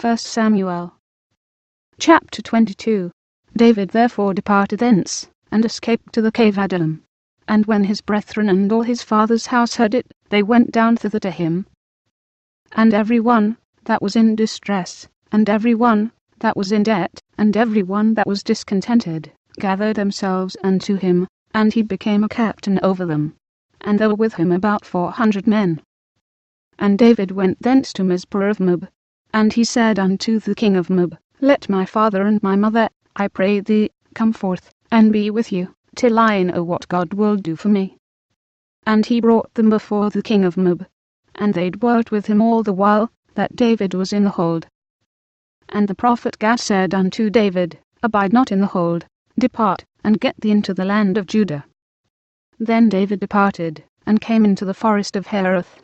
1 Samuel. Chapter 22. David therefore departed thence, and escaped to the cave Adullam. And when his brethren and all his father's house heard it, they went down thither to him. And every one that was in distress, and every one that was in debt, and every one that was discontented, gathered themselves unto him, and he became a captain over them. And there were with him about 400 men. And David went thence to Mizpah of Moab. And he said unto the king of Moab, Let my father and my mother, I pray thee, come forth, and be with you, till I know what God will do for me. And he brought them before the king of Moab. And they dwelt with him all the while that David was in the hold. And the prophet Gad said unto David, Abide not in the hold, depart, and get thee into the land of Judah. Then David departed, and came into the forest of Hereth.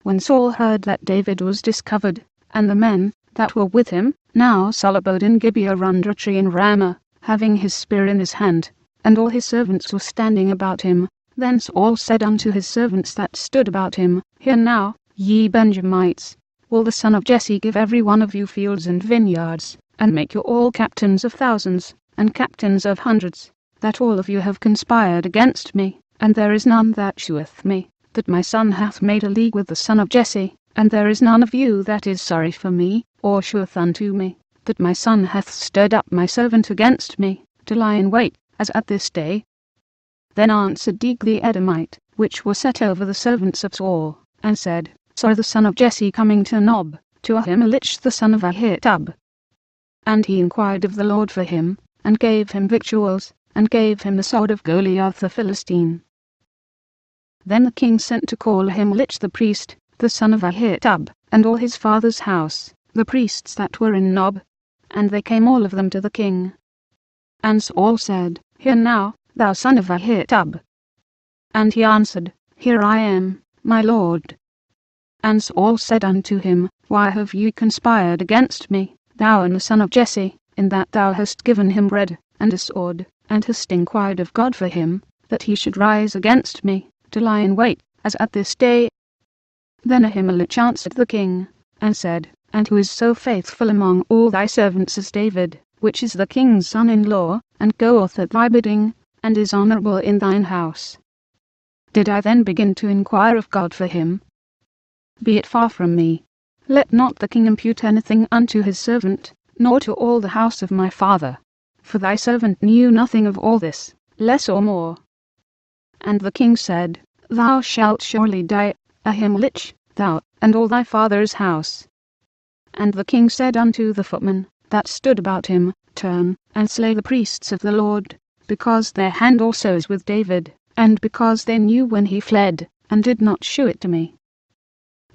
When Saul heard that David was discovered, and the men that were with him, now Saul abode in Gibeah under a tree in Ramah, having his spear in his hand, and all his servants were standing about him, then Saul said unto his servants that stood about him, Hear now, ye Benjamites, will the son of Jesse give every one of you fields and vineyards, and make you all captains of thousands, and captains of hundreds, that all of you have conspired against me, and there is none that sheweth me, that my son hath made a league with the son of Jesse, and there is none of you that is sorry for me, or sheweth unto me, that my son hath stirred up my servant against me, to lie in wait, as at this day. Then answered Doeg the Edomite, which was set over the servants of Saul, and said, Saw the son of Jesse coming to Nob, to Ahimelech the son of Ahitub. And he inquired of the Lord for him, and gave him victuals, and gave him the sword of Goliath the Philistine. Then the king sent to call Ahimelech the priest, the son of Ahitub, and all his father's house, the priests that were in Nob. And they came all of them to the king. And Saul said, Hear now, thou son of Ahitub. And he answered, Here I am, my lord. And Saul said unto him, Why have ye conspired against me, thou and the son of Jesse, in that thou hast given him bread, and a sword, and hast inquired of God for him, that he should rise against me, to lie in wait, as at this day? Then Ahimelech answered the king, and said, And who is so faithful among all thy servants as David, which is the king's son-in-law, and goeth at thy bidding, and is honourable in thine house? Did I then begin to inquire of God for him? Be it far from me. Let not the king impute anything unto his servant, nor to all the house of my father. For thy servant knew nothing of all this, less or more. And the king said, Thou shalt surely die, Ahimelech, thou, and all thy father's house. And the king said unto the footmen that stood about him, Turn, and slay the priests of the Lord, because their hand also is with David, and because they knew when he fled, and did not shew it to me.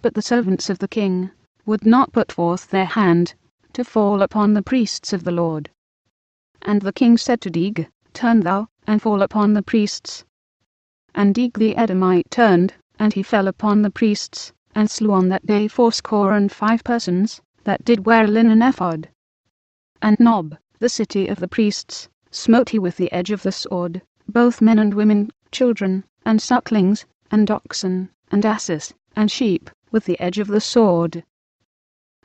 But the servants of the king would not put forth their hand, to fall upon the priests of the Lord. And the king said to Doeg, Turn thou, and fall upon the priests. And Doeg the Edomite turned, and he fell upon the priests, and slew on that day 75 persons, that did wear a linen ephod. And Nob, the city of the priests, smote he with the edge of the sword, both men and women, children, and sucklings, and oxen, and asses, and sheep, with the edge of the sword.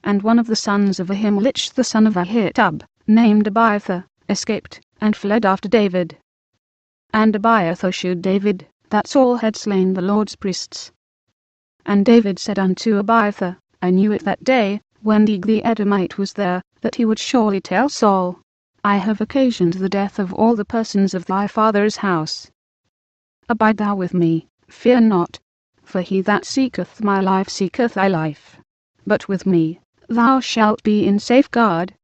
And one of the sons of Ahimelech the son of Ahitub, named Abiathar, escaped, and fled after David. And Abiathar shewed David that Saul had slain the Lord's priests. And David said unto Abiathar, I knew it that day, when Doeg the Edomite was there, that he would surely tell Saul, I have occasioned the death of all the persons of thy father's house. Abide thou with me, fear not, for he that seeketh my life seeketh thy life. But with me thou shalt be in safeguard,